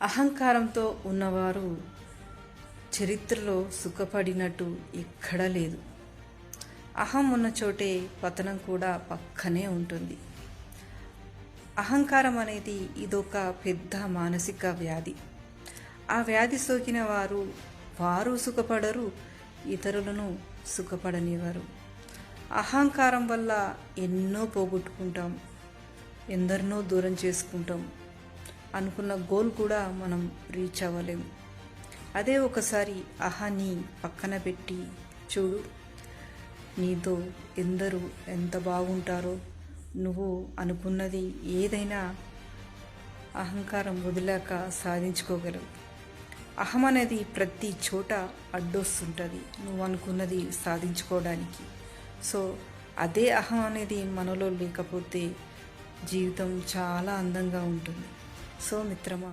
అహంకారంతో ఉన్నవారు చరిత్రలో సుఖపడినట్టు ఎక్కడా లేదు. అహం ఉన్న చోటే పతనం కూడా పక్కనే ఉంటుంది. అహంకారం అనేది ఇదొక పెద్ద మానసిక వ్యాధి. ఆ వ్యాధి సోకిన వారు సుఖపడరు, ఇతరులను సుఖపడనివ్వరు. అహంకారం వల్ల ఎన్నో పోగొట్టుకుంటాం, ఎందరినో దూరం చేసుకుంటాం. అనుకున్న గోల్ కూడా మనం రీచ్ అవ్వలేము. అదే ఒకసారి అహాన్ని పక్కన పెట్టి చూడు, నీతో ఎందరూ ఎంత బాగుంటారో, నువ్వు అనుకున్నది ఏదైనా అహంకారం వదిలాక సాధించుకోగలవు. అహం అనేది ప్రతి చోట అడ్డొస్తుంటుంది నువ్వు అనుకున్నది సాధించుకోవడానికి. సో అదే అహం అనేది మనలో లేకపోతే జీవితం చాలా అందంగా ఉంటుంది. సో మిత్రమా,